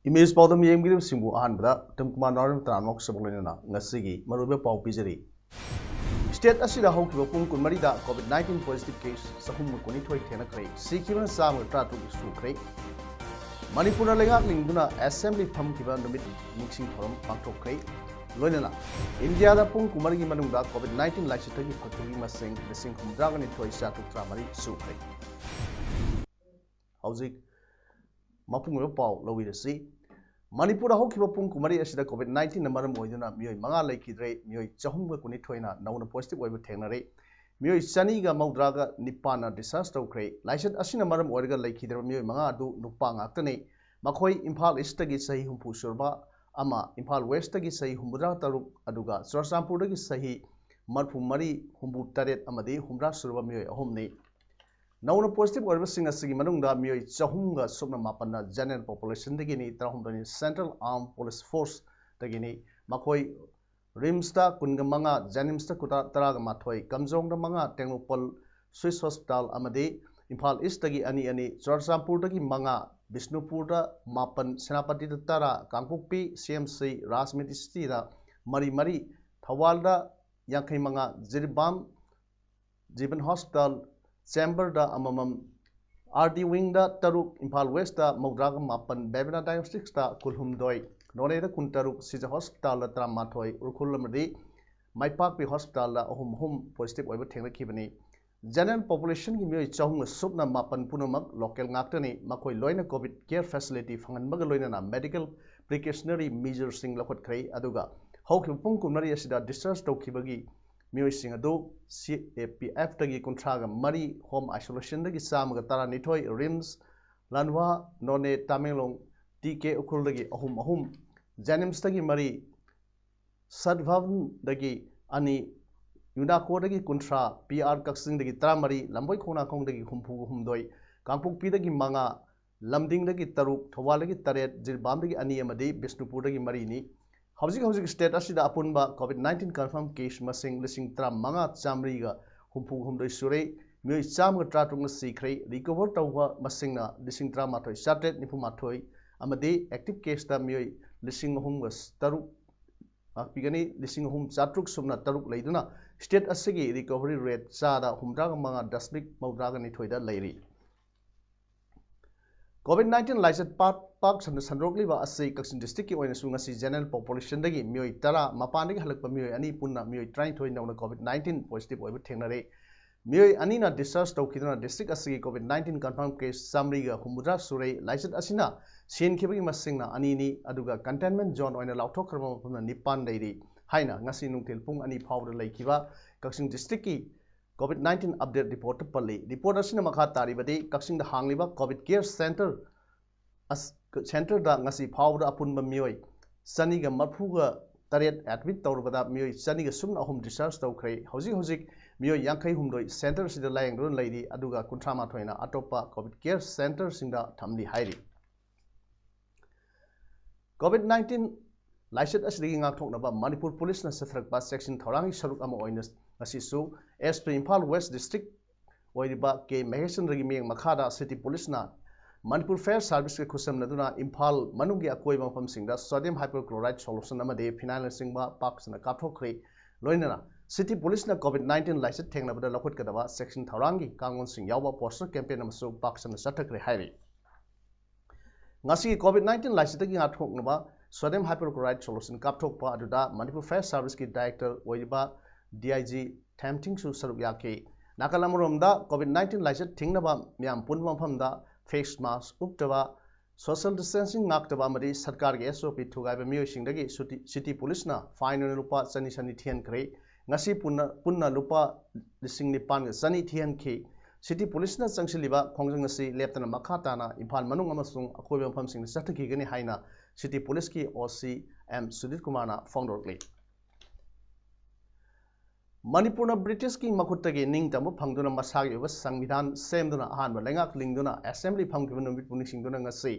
Image पाउदम येंगिरिब सिंगु अहानबदा तमकुमार नारम त्रानमोक सबलोइना ngasiगी marube pau pijari स्टेट असिदा हौकिबा पुंग कुनमरिदा कोविड-19 पॉजिटिव केस सहुम कुनिथोय थेनख्रै सिकिबन साम ट्रातु सुख्रै मणिपुर लेगाक लिंगदुना असेंबली थमकिबा नुमित निक्सिंग थोरम पांथोख्रै लोइना इंडिया दा पुंग कुमरगी मनुंगदा कोविड-19 लाइसितगी फक्तगी मसिंग लिसिंग हुमद्रागनि थोय सातु त्रामरि सुख्रै हौजिक मपुंग पाउ लविरसी मणिपुर हौकिबा पुंग कुमरी असिदा कोविड-19 न मरम ओइदुना मियोय मंगा लैखिद्रे मियोय चहुमगा कुनिथोयना नौना पॉजिटिव ओइबा थेंगनरे मियोय सनीगा मौद्रागा निपाना डिसास तौख्रे लाइसेंस असिना मरम ओइरगा लैखिद्रे मियोय मंगा अदु नुपा गाक्तने मखोय इम्फाल ईस्ट तगी सही हुंफु सुरबा अमा इम्फाल वेस्ट तगी सही हुंबुद्रा तरुक अदुगा चुरचांपुर तगी सही मरफु मरी हुंबु तरेत अमदि हुंब्रा सुरबा मियोय अहुमने नौना पॉजिटिव ओइबसिंग असगी मनुंगदा मियोय चहुमगा सुबना मापना जनरल पॉपुलेशन दगिनी तरहुमदनी सेंट्रल आर्म पुलिस फोर्स दगिनी मखोय रिम्स कुनगा मंगा जेनिम्स कुता तरागा माथोय कमजोंग मंगा टेंगलोपल स्विस हॉस्पिटल अमदे इम्फाल ईस्ट तगी अनि अनि चुरचांपुर तगी मंगा बिष्णुपुर मापन सेनापति तरा कांगपुक्पी सीएमसी राजमिति सिटी मरी मरी थवाल यांखै मंगा जिरबाम जीवन हॉस्पिटल चैम्बर अममम आरडी विंग तरुक इम्फाल वेस्ट मौद्राग मापन बेबना डायग्नोस्टिक्स कुलहुमदोय नोने कुंतरुक सिजा हॉस्पिटल त्रामाथोय उरखुलमदी माइपाकपी हॉस्पिटल अहुम हुम पॉजिटिव ओइबा थेंगलखिबनी जनरल पॉपुलेशन की मियोय चहुम सुबना मापन पुनमक लोकल ngaktani मखोय लोइना कोविड केयर फैसिलिटी फंगनबग लोइना मेडिकल प्रिकॉशनरी मेजर्स सिंग लखोटखरै अदुगा हौखि पुंग कुमरी असिदा डिस्चार्ज तौखिबगी मियोय सिंग अदु CAPF तगी कुंथ्रागा मरी होम आइसोलेशन दगी सामगा तारानिथोय रिम्स लानवा नोने तामेंगलोंग TK उखुल दगी अहुम अहुम जेनिम्स तगी मरी सदभवन दगी अनि यूनाको दगी कुंथ्रा PR कक्सिंग दगी तामरी लंबोय खोना खोंग दगी हुमफु हुमदोय कांगपुक्पी दगी मंगा लमदिंग दगी तरुक थवाल दगी तरेत जिरबाम दगी अनि अमदि बिष्णुपुर दगी मरीनी हौजिक स्टेट असिदा अपुनबा कोविड-19 कन्फर्म केस मसिंग लिसिंग तरा मंगा चामरीगा हुमफु हुमदोय सुरे मियोय चामगा ट्राटुंग सिख्रै रिकवर तौबा मसिंगना लिसिंग तरा माथोय साटेट निफु माथोय अमदि एक्टिव केस दा मियोय लिसिंग हुमगा तरुक आपिगनी लिसिंग हुम चाट्रुक सुमना तरुक लैदुना स्टेट असिगी रिकवरी रेट चादा हुमद्रागा मंगा दशमिक मौद्रागा निथोयदा लैरी कोविड-19 लाइसेंस पाक संरोगलीबा असै कक्सिंग डिस्ट्रिक्ट की ओइना सुंगसी जनरल पॉपुलेशन दगी मियोय तरा मपान दगी हलकपा मियोय अनि पुन्ना मियोय 33 नौना कोविड-19 पॉजिटिव ओइबा थेंगनरे मियोय अनि ना डिस्चार्ज तौखिदना डिस्ट्रिक्ट असगी कोविड-19 कन्फर्म केस सामरीगा हुमुद्रा सुरै लाइसेंस असिना सेनखिबगी मसिंगना अनिनी अदुगा कंटेनमेंट जोन ओइना लाउथोखरबा मफमना निपान दैरी हाइना ngasi nungtil pung ani phawda laikiba Kakching district की कोविड-19 अपडेट रिपोर्ट पल्ली रिपोर्ट असिना मखा तारिबदि कक्सिंग दा हांगलिबा कोविड केयर सेंटर दा ngasi फावदा अपुनबा मियोय सनीगा मरफुगा तरेत एडमिट तौरबदा मियोय सनीगा सुमना अहुम डिस्चार्ज तौख्रै हौजिक मियोय यांखै हुमदोय सेंटर सिदा लायंगदुन लैरी अदुगा कुंथ्रामा थोइना अटोपा कोविड केयर सेंटर सिंदा थमली हाइरी कोविड-19 लाइसेंस असिदगी ngaktoknaba मणिपुर पुलिस ना सथरकबा सेक्शन थौरांगी सरुक अमा ओइना ngasisu SP Imphal west district ओइरिबा के महेशन रगी मियंग मखादा सिटी पुलिस ना मणिपुर फेयर सर्विस के खुसमनदुना इम्फाल मनुंगी अकोय मफम सिंगदा सोडियम हाइपोक्लोराइड सोल्यूशन अमदे फिनाइल सिंगबा पाक्सना काथोखरै लोइना सिटी पुलिस ना कोविड-19 लाइसेंस थेंगनबदा लखोटकदबा सेक्शन थौरांगी कांगोन सिंग यावबा पोस्टर कैंपेन अमसु पाक्सना सथखरै हाइरि ngasi कोविड-19 लाइसेंस तगी ngathoknaba सोडियम हाइपोक्लोराइड सोल्यूशन काथोकपा अदुदा मणिपुर फेयर सर्विस की डायरेक्टर ओइरिबा DIG थैमथिंगसु सरुक याके नाकालामरोमदा कोविड-19 लाइसेंस थिंगनबा म्याम पुनबा मफमदा फेस मास्क उपतबा सोशल डिस्टेंसिंग नाक्तबा मदि सरकार के SOP थुगाइबा मियोसिंगदगी सिटी पुलिस ना फाइन रुपा चनी थियन खरै ngasi पुन्ना रुपा लिसिंग निपान ग चनी थियन खि सिटी पुलिसना चंगसिलिबा खोंजंग असि लेप्तना मखा ताना इम्फाल मनुंग अमसुंग अकोइबा मफमसिंग चटखिगनि हाइना सिटी पुलिस की ओसी एम सुदीप कुमारना फोंदोरकले मणिपुर ब्रिटिश की मखुत्तगी निंगतम फंगदुना मसागी ओबा संविधान सेमदुना अहानबा लेंगाक लिंगदुना असेंबली फंगकिबा नुमित पुनिसिंगदुना ngasi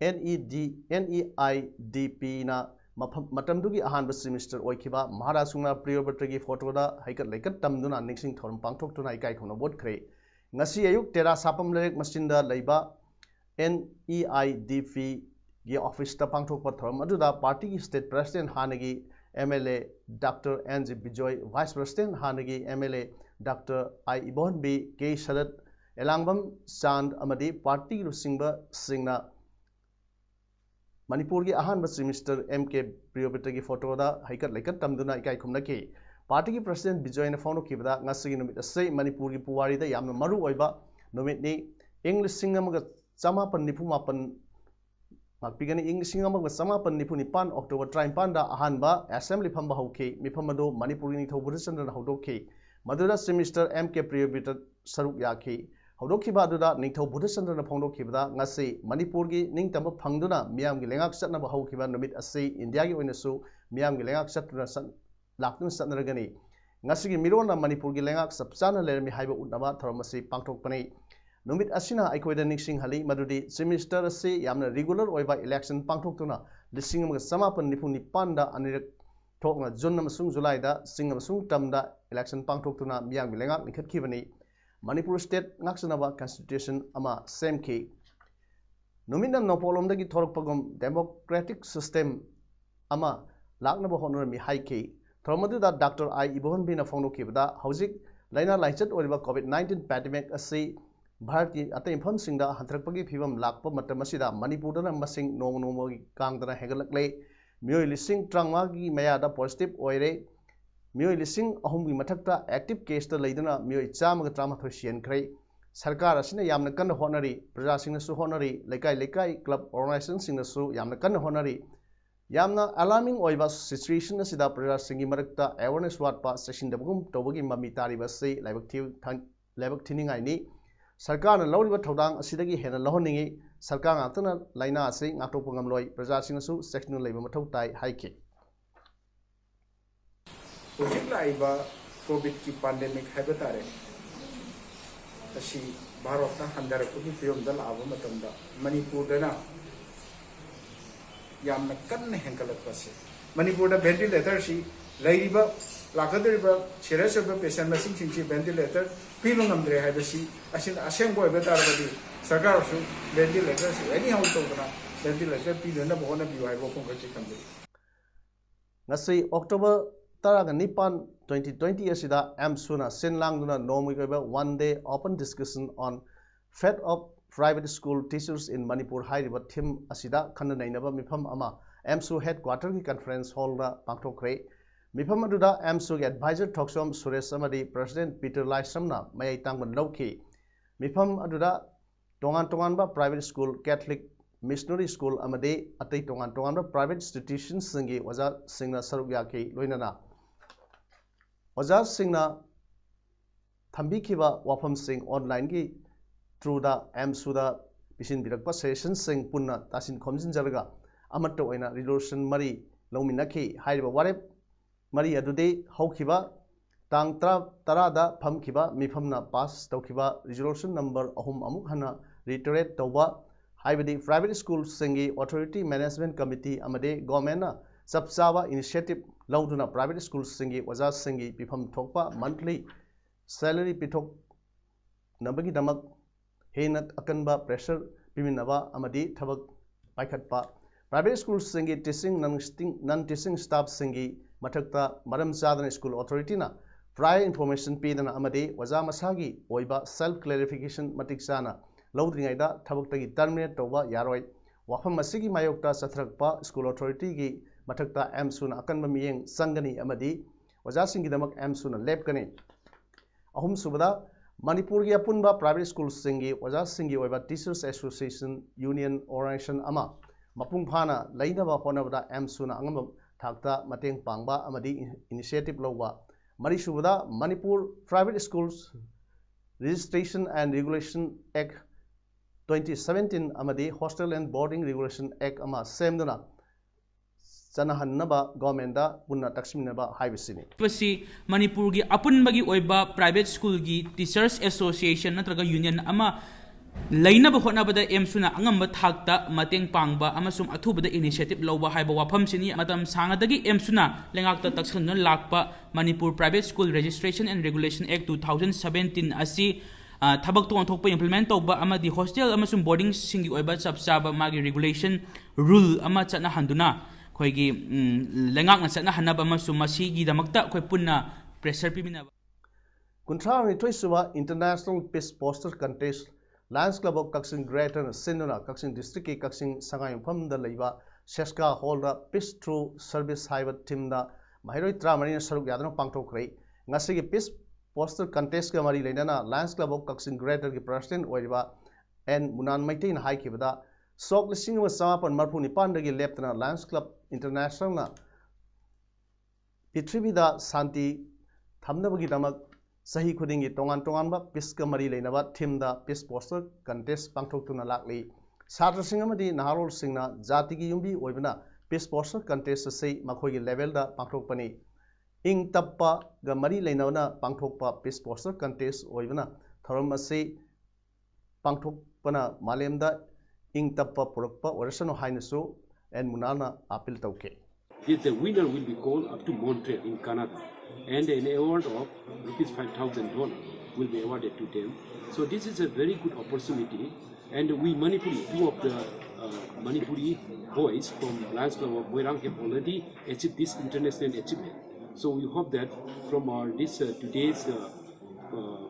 NEIDP ना मतमदुगी अहानबा सेमिस्टर ओइखिबा महाराष्ट्र प्रियोबर्तगी फोटोदा हाइकत लेकत तमदुना निंगसिंग थोरम पांगथोक्तुना इकाई खौना बोट खरे ngasi अयुक तेरा सापम लेक मसिंदा लैबा NEIDP गी ऑफिस ता पांगथोकपा थोरम अदुदा पार्टी की स्टेट प्रेसिडेंट हानगी MLA Dr. N.G. Bijoy, Vice President Hanagi MLA Dr. I. Ibon B. K. Sharat, Elangbam Chand Amadi Party Rusingba Singna Manipur की अहानबा semester MK Priyobita की photo दा हाइकत लेकत तमदुना इकाई खुमनकी party की president Bijoy ने फोनो किबदा ngasi नुमित असै Manipur की पुवारी दा यामना मरु ओइबा नुमित नि इंग्लिश सिंग अमगा चमापन निफु मापन माकपिगनी इंग्लिशिंग अमगा चमापन निफु निपान अक्टोबर 35 दा अहानबा असेंबली फंबा हौखि मिफमदो मणिपुर नि थौबुर चंद्रन हौदोखि मदुदा सेमिस्टर MK Priyobita सरुक याखि हौदोखिबा दुदा निथौ बुध चंद्रन फोंदोखिबदा ngasi मणिपुर की निंगतम फंगदुना मियाम की लेंगाक चटनबा हौखिबा नुमित असै इंडिया की ओइनसु मियाम की लेंगाक चटना लाक्तुन चटनरगनी ngasi की मिरोना मणिपुर की लेंगाक सबचाना लेरमि हाइबा उनबा थरमसि पांगथोकपनै नुमित असिना अखोइदा निक्सिंग हली मदुदी सेमिस्टर से यामना रेगुलर ओइबा इलेक्शन पांगथोक्तुना लिसिंग अमगा समापन निफु निपान दा अनिरक थोकना जुन अमसुंग जुलाई दा सिंग अमसुंग तमदा इलेक्शन पांगथोक्तुना मियाम की लेंगाक निखतखिबनी Manipur state ngaksanaba constitution ama semki numina nopolomdagi thorokpagom democratic system ama laknaba honor mi haiki thormaduda Dr. I. Ibon bina phonokibada hojik laina laichat oriba COVID-19 pandemic asi भारती अतै इंफमसिंगदा हंथरकपगी फिवम लाकप मतमसिदा मणिपुरदना मसिंग नोंग नोंगगी कांगदना हेगलकले मियोय लिसिंग ट्रांगमागी मयादा पॉजिटिव ओइरे मियोय लिसिंग अहुमगी मथक्ता एक्टिव केसता लैदना मियोय चामगा ट्रामाथोय सियनख्रै सरकार असिना यामना कन्न होनरी प्रजासिंगनसु होनरी लेकाय लेकाय क्लब ऑर्गेनाइजेशनसिंगनसु यामना कन्न honorary यामना alarming ओइबा situation असिदा प्रजासिंगी मरक्ता awareness वाटपा सेसिंदबगुम तोबगी mummy तारिबसै लाइबक थिनिंगाइनी सरकार ने लौरिबा थौदांग असिदगी हेना लहोनिंगी सरकार ngakna laina ase ngaktopa ngamloi prajasingasu section leiba mathau tai haiki hojik laiba covid ki pandemic habatare asi bharot na handar ko ki film dal aba matamda manipur dana yamna kan henkalak pase manipur da ventilator si lairiba lakadriba serious of patient machine sinchi ventilator people ngamdre haibasi asin asem boy betarabadi sarkar su ventilator si anyhow to na ventilator people na bona bi haibo khong ka chikambe ngasi October 2020 asida amsuna sinlangduna nomigaba one day open discussion on fate of private school teachers in Manipur hairiba theme asida khanna nainaba mifam ama amsu headquarter ki conference hall da pangthokre मिफम अदुदा एमसु के adviser Thoksom Suresh अमदी president Peter लाइसमना मयै तांगबन लौखि मिफम अदुदा तोंगान तोंगानबा private school Catholic missionary school अमदी अतै तोंगान तोंगानबा प्राइवेट इंस्टीट्यूशंस संगी ओजा सिंगना सरुक याखि लोइनाना ओजा सिंगना थंबिखिबा वाफम सिंग ऑनलाइन की थ्रूदा एमसुदा पिसिन बिरकपा सेशन सिंग पुन्ना तासिन खोमजिन जरगा अमत्तो ओइना रिजोल्यूशन मरी लौमिनखि हाइरिबा वारेप मरी अदुदे हौखिबा तांग तरादा फमखिबा मिफमना पास तौखिबा रिजोल्यूशन नंबर अहुम अमुक हना रिटरेट तौबा हाइबदी प्राइवेट स्कूल संगी ऑथोरिटी मैनेजमेंट कमिटी अमदे गवर्नमेंट सबचाबा इनिशिएटिव लौदुना प्राइवेट स्कूल संगी ओजा संगी पिफम थोकपा मंथली सैलरी पिथोक नबगी दमक हेना अकनबा प्रेशर पिमिनबा अमदी थबक पाइखटपा प्राइवेट स्कूल संगी टीचिंग नन टीचिंग स्टाफ संगी मथक्ता मरम चादन स्कूल ऑथोरिटी ना प्रायर इन्फॉर्मेशन पीदना अमदे ओजा मसागी ओइबा सेल्फ क्लैरिफिकेशन मतिक चाना लौद्रिङैदा थबक्तगी टर्मिनेट तौबा यारोय वाफम मसिगी मायोक्ता चथरकपा स्कूल ऑथोरिटी की मथक्ता एमसुना अकनबा मियेंग संगनी अमदी ओजा सिंगिदमक एमसुना लेपकने अहुम सुबदा मणिपुर की अपुनबा प्राइवेट स्कूल सिंगी ओजा सिंगी ओइबा टीचर्स एसोसिएशन यूनियन ऑर्गेनाइजेशन अमा मपुंग फाना लैनबा होनबदा एमसुना अंगम थाकता मतेंग पांगबा अमदी initiative लौबा मरीसुबदा Manipur private schools Registration and Regulation Act 2017 amadi Hostel and Boarding Regulation Act ama semduna chanahannaba government da punna taksimnaba haibisini pasi Manipur gi apun bagi oiba private school gi teachers association natraga union ama laina ba khona bada emsuna angamba thakta mateng pangba amasum athubada initiative lawba haiba wafam sini matam sanga dagi emsuna lengakta taksan non lakpa Manipur Private School Registration and Regulation Act 2017 asi thabak to thokpa implement tawba amadi hostel amasum boarding singi oiba chapchaba magi regulation rule ama chana handuna khoigi lengak na chana hanaba amasum masigi damakta khoi punna pressure pimina kunthra ni toisuba international peace poster contest Lions Club of Kaksing Greater Sindona Kaksing District ki Kaksing Sangai Pham da leiba Seska Hall da Peace Through Service Highway team da Mahiroi Tramani saruk yadana pangthokrai ngasi ki peace poster contest ka mari leinana Lions Club of Kaksing Greater ki president oiba N Munan Maitain hai kibada sok lising wa samapan marphu nipan dagi leptana Lions Club International na Prithvi da Santi thamnabagi damak Sahi khudingi tongan ba peace ka mari leinaba theme da peace poster contest pangthoktuna lakli satra sing amadi naharol singna jati gi yumbi oibna peace poster contest sei makhoi gi level da pangthokpani ing tappa ga mari leinawna pangthokpa peace poster contest oibna thoram asei pangthokpana malemda ing tappa purakpa orasano hainasu and munana appeal tauke. The winner will be called up to Montreal in Canada, and an award of $5,000 will be awarded to them. So this is a very good opportunity, and we Manipuri, two of the Manipuri boys from Lions Club of Moirang have already achieved this international achievement. So we hope that from our today's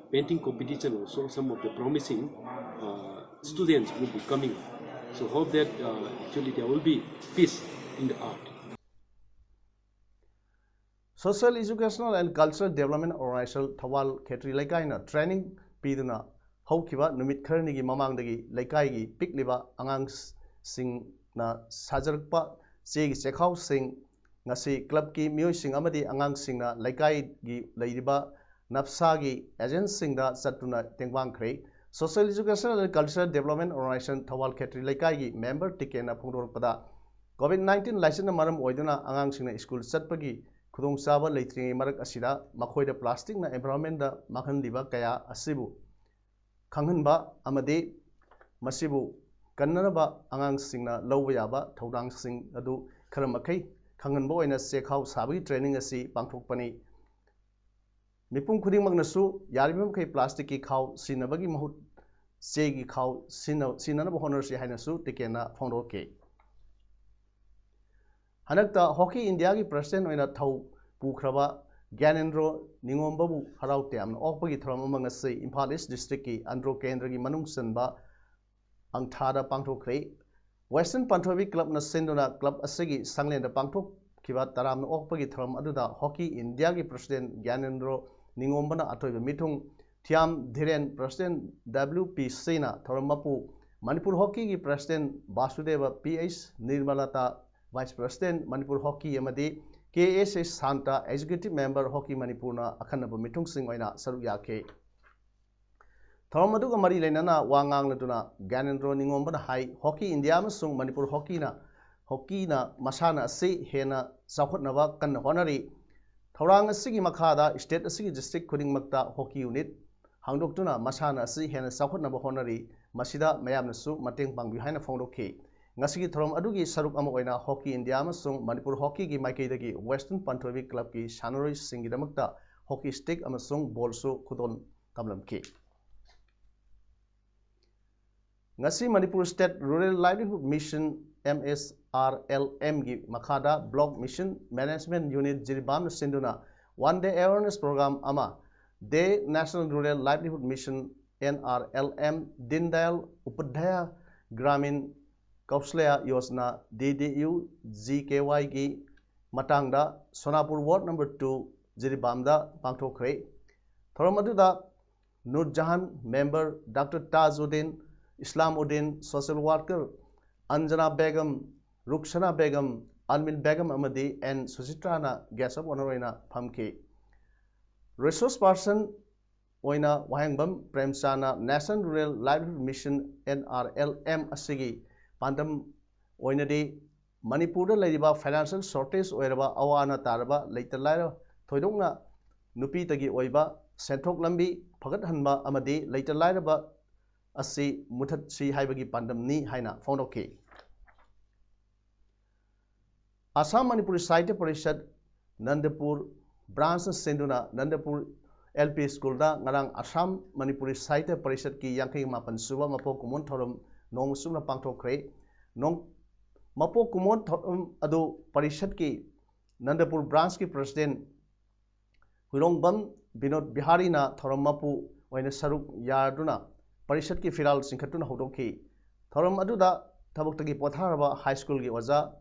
painting competition also, some of the promising students will be coming up. So hope that actually there will be peace in the art. Social Educational and Cultural Development Organization Thawal Khetri Laikai na training piduna haukiba numit kharni gi mamang dagi laikai gi pikliba angang sing na sajarpa che gi chekhau sing ngasi club ki miyoi sing amadi angang sing na laikai gi leiriba napsa gi agent sing da satuna tengbang khrei Social Educational and Cultural Development Organization Thawal Khetri Laikai gi member tikena phongdorpada COVID-19 license maram oiduna angang sing na school satpagi khudong chaba leitring marak asida makhoi da plastic na environment da makhan diba kaya asibu khanghanba amade masibu kannaraba angang singna lawba yaba thodang sing adu kharamakai khanghanba oina sekhau sabi training asi pangthokpani mipum khuding magnasu yaribam kai plastic ki khau sinabagi mahut se gi khau sinana honor si hainasu tikena phongroke Hanakta Hockey India ki president oina thau pukhraba Gyanendro Ningombabu haraute amna okpagi thram amang sei Imphal East district ki Andro Kendra ki manung sanba angthada pangthokre Western Panthrobi club na sendona club asegi sanglenda pangthok kiba taram okpagi thram aduda Hockey India ki president Gyanendro Ningombana atoiba mithung Thiam Dhiren president WPC na thoramapu Manipur Hockey ki president Basudeva PH Nirmalata Vice President Manipur Hockey amadi KSS Santa Executive Member Hockey Manipur na akhanaba mithung sing oina saruk yakhe Thamadu mari leinana wangang latuna Gyanendro Ningomba hai Hockey India amasung Manipur Hockey na masana se hena sakhotnaba kan honari thorang asigi makhada state asigi district khuding makta hockey unit hangdoktuna masana asi hena sakhotnaba honari masida mayamnasu mateng pangbi haina phongdokhe Ngasigi thorom adugi saruk ama oina Hockey India amasung Manipur Hockey gi maikaidagi Western Panthrobi Club ki Shanaroi singidamakta hockey stick amasung ball su khudon tamlamki Ngasi Manipur State Rural Livelihood Mission MSRLM gi makhada Block Mission Management Unit Jiribam sinduna one day awareness program ama Day National Rural Livelihood Mission NRLM Dindayal Upadhyaya Gramin Kauslaya Yosna DDU GKY ki matangda Sonapur Ward number 2 Jiribamda pangthokre Thoramaduda Nur Jahan member Dr. Tajuddin Islamuddin social worker Anjana Begum Rukshana Begum Almin Begum amadi and Susitrana guest of honor oina phamki Resource person oina wahangbam premchana National Rural Livelihood Mission NRLM asigi pandam oina de Manipur laiba financial shortage oiraba awana taraba leitalai thoidongna nupi tagi oiba senthok lambi phagat hanba amadi leitalai raba asi muthat si haibagi pandam ni haina foundoki Assam Manipur Sahitya Parishad Nandapur branch senduna Nandapur LP School da ngarang Assam Manipuri Sahitya Parishad ki yangkai mapan suba mapo kumon thorum nong sumna pangthokre nong mapo kumon thorum adu parishad ki Nandapur branch ki president Hurongbam Binod Bihari na thorum mapu oina saruk yarduna parishad ki firal singkhatuna hodokhi thorum adu da thabuk tagi potharaba high school ki waja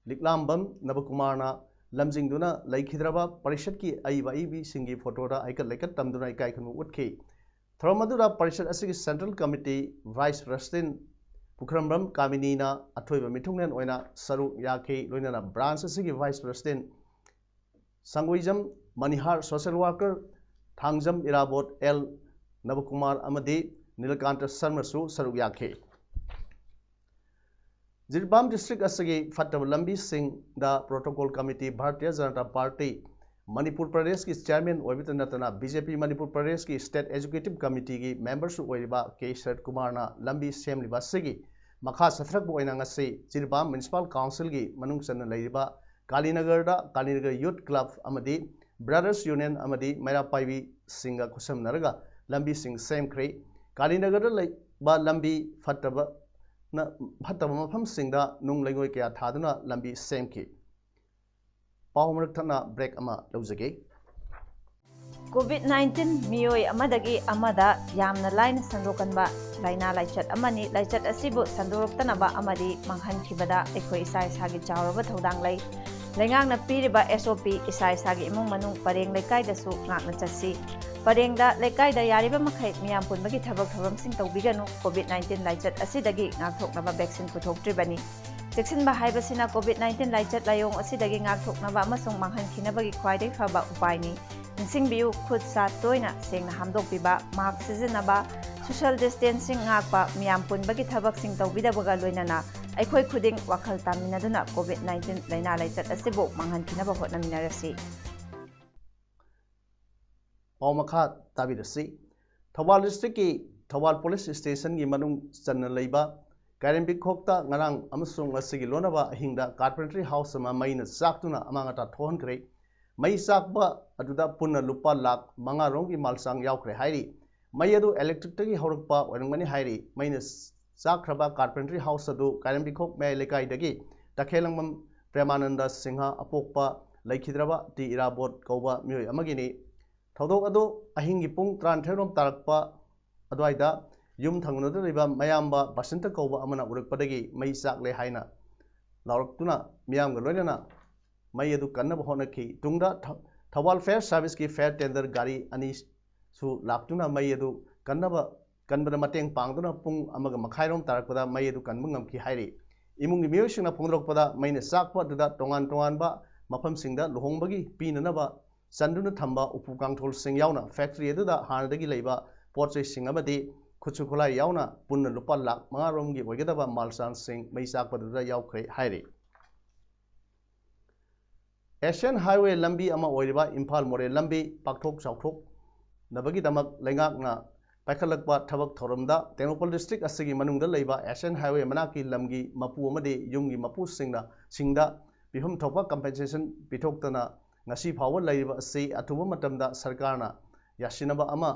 Liklambam Nabakumarna lamjingduna laikhidraba parishad ki aiba ibi singi photo da aikat laikat tamduna ikai khanu utkhi thromadura parishad asigi central committee vice president Pukhrambam Kamini na athoiba mithungnen oina saru yakhi loinana branch asigi vice president Sanguijam Manihar social worker Thangjam Irabot L Nabakumar amadi Nilakanta Sarma su saru yakhi Jirbam district asagi Fatab Lambi Singh da protocol committee Bharatiya Janata Party Manipur Pradesh ki chairman Oibitanatana BJP Manipur Pradesh ki state executive committee ki members oiba K Sharad Kumar na Lambi semliba sigi makha sathrak bu oina ngasi Jirbam municipal council ki manung sanna leiriba Kalinagar da Kalinagar youth club amadi brothers union amadi Maira Paibi Singha kusam naraga Lambi Singh semkhre Kalinagar da ba Lambi Fataba na bhataba mafam singda nung laingoi kya thaduna lambi semki pawmrak thana break ama lawjage COVID-19 miyoi amadagi amada yamna line sandokanba laina laichat amani laichat asibu sandoroktanaba amadi manghankhibada ekhoi isai sagi chawraba thodang lai lengang na piriba SOP isai sagi imung manung pareng lekai dasu ngakna chasi parengda lekai da yariba makhai miyam punbagi thabak thabam sing tawbiganu COVID-19 laichat asidagi ngakthoknaba vaccine puthoktribani Seksinba haibasina COVID-19 laichat layong asidagi ngakthoknaba amasung manghankinabagi khwaidai phaba upaini Ningsingbiu khud sa toina sengna hamdokpiba mask sizinaba social distancing ngakpa miyam punbagi thabak sing tawbidabaga loinana aikhoi khuding wakhal taminaduna COVID-19 laina laichat asibu manghankinaba hotnaminarasi Paumakha tabidasi Thawal district ki Thawal police station gi manung channa leiba Karembik khokta ngarang amasung asigi lonaba hingda carpentry house ma maina saktuna amangata thon kre mai sakba aduda punna lupa lak manga rongi malsang yaukre hairi mai adu electric tagi horukpa orangmani hairi maina sakraba carpentry house adu Karembik khok mai lekai dagi takhelangmam Premananda Singha apokpa laikhidraba ti irabot kauba mioi amagini Thodok adu ahingi pung trantherom tarakpa adwaida yum thangunada riba mayamba basinta kauba amana urakpadagi mai sakle haina lauraktuna miyamga loinana mai adu kannaba honaki tungda Thawal Fair Service ki fair tender gari ani su laktuna mai adu kanbada mateng pangduna pung amaga makhairom tarakpada mai adu kanbungam ki hairi imungi miyosingna phungrokpada maina sakpa duda tongan ba mafam singda lohongbagi pinanaba Sanduna Thamba Upu Kangthol Sing Yauna factory eduda hanadagi leiba potchai sing amadi khuchu khulai yauna punna lupa lak manga romgi oigadaba malsan sing maisak paduda yaukhrei hairi Asian Highway lambi ama oiriba Imphal More lambi pakthok chauthok nabagi damak lengak na paikhalakpa thabak thorumda Tengnoupal district asigi manungda leiba Asian Highway manaki lamgi mapu amadi yumgi mapu singda bihum thopa compensation pithoktana ngasi phawa laiba asi athuba matamda sarkarna yasinaba ama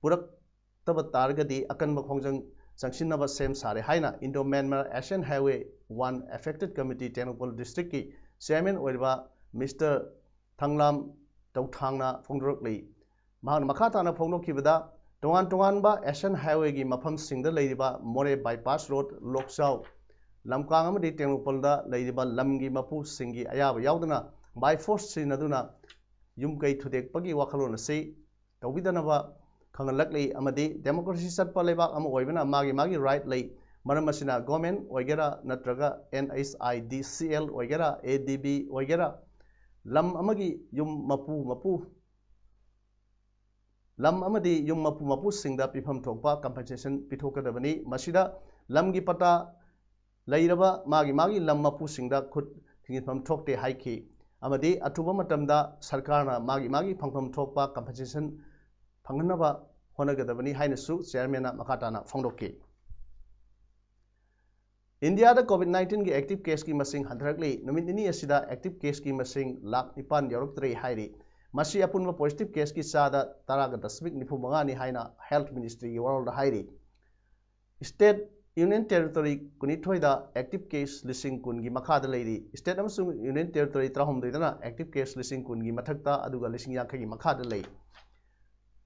purak taba targadi akanba khongjang sangsinaba sem sare haina Indo Myanmar Asian Highway 1 affected committee Tengnoupal district ki chairman oiba Mr Thanglam Tauthangna phongdorokli mahang makhatana phongdokhibada tongan ba Asian Highway gi mafam singda leiriba More bypass road Loksau lamkang amadi Tengnoupal da leiriba lamgi mapu singi ayaba yaudana by force sinaduna yumkai thudek pagi wakhalon sei tawbidanaba khangalakli amadi democracy satpa lebak ama oibana magi right lei maramasina government oigera natraga NHIDCL oigera ADB oigera lam amagi yum mapu lam amadi yung mapu singda pifam thokpa compensation pithokadabani masida lamgi pata lairaba magi lam mapu singda khut thingifam thokte haiki amadi atuba matamda sarkarna magi phangpham thokpa compensation phanganaba honagadabani hainasu chairman na makatana phongdoki India da COVID-19 ki active case ki masing handrakli numit nini asida active case ki masing lakh nipan yaruktri hairi masi apunma positive case ki sada taraga dasmik nipu mangani haina health ministry ki world hairi state union territory kunithoi da active case lising kun gi makhada leiri state amsung union territory trahom deidana active case lising kun gi mathakta aduga lising yankha gi makhada lei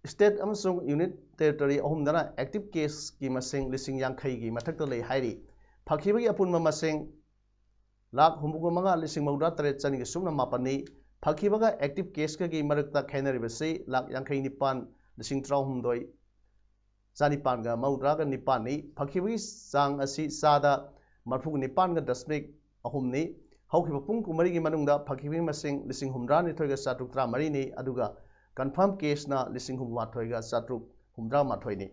state amsung union territory ahum dana active case ki masing lising yankha gi mathakta lei hairi Phakibagi apunma masing lakh humbuga manga lising mauda tare chani gi sumna mapani Phakibaga active case ka gi marakta khainaribasi lakh yankhai nipan lising trahumdoi chani panga maudra ga nipani Phakibagi sang asi sada marphug nipan ga dasmik ahumni haukiba pung kumari gi manungda Phakibagi masing lising humdra ni thoiga satuk tra mari ni aduga confirm case na lising humwa thoiga satuk humdra ma thoini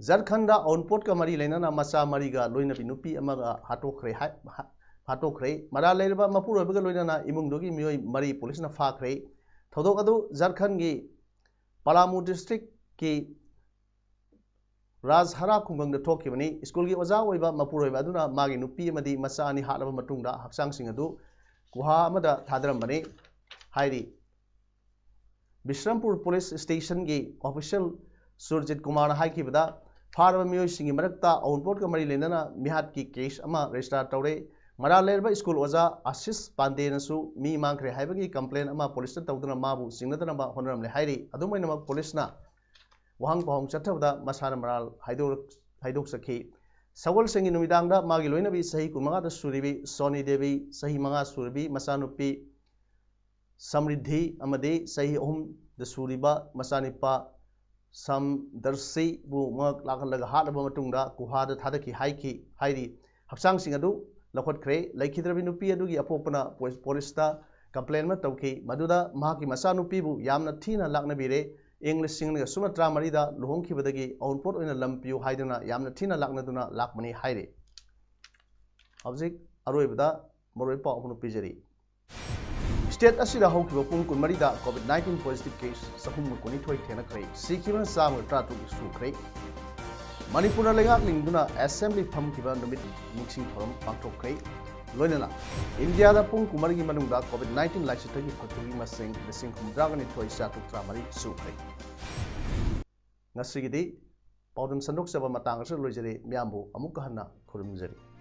Jharkhanda onport ka mari lena na macha mari ga loina binupi amaga hatokre mara leirba mapur obaga loina na imung dogi mioi mari police na phakre thodok adu Jharkhand gi Palamu district ki Rajhara khungang da thokibani school gi oja oiba mapur oiba aduna magi nupi amadi macha ani halaba matungda haksang sing adu guha amada thadram bani hairi Bishrampur police station gi official Surjit Kumar na haikibada Farba mioi singi marakta onport ka mari lenana mihat ki case ama register tawre mara lerba school oja Ashish Pandey nasu mi mangkhre haibagi complaint ama police ta tawduna mabu singnadana ba honoram le hairi adumaina ma police na wahang pahong chathabda masana maral haidok sakhi Sawal singi numidangda magi loina bi sahi kumanga da suribi Soni Devi sahi manga suribi masanupi Samriddhi amade sahi da suriba masanipa Samdarsi bu mak lakalaga hataba matungda kuhada thadaki hairi haksang sing adu lakhot khre laikhidrabi nupi adugi apopana police ta complaint ma tawki maduda mahaki masa nupi bu yamna thina lakna bire English singna sumatra marida luhongki badagi onport oina lampiu haiduna yamna thina lakna duna lakmani hairi object aroibada moroi pa apunu pijari State asida haukiba pung kun marida COVID-19 positive case sahum kuni thoi thena krai sikiban sam tra tu su krai Manipur lengak lingduna assembly phamkiba numit mixing thoram pangthok krai loinana India da pung kumari gi manungda COVID-19 laisitagi phathugi masing lesing kumdragani thoi sa tu tra mari su krai ngasigidi paudum sandok saba matang asur loijari myambu amuk hanna khurumjari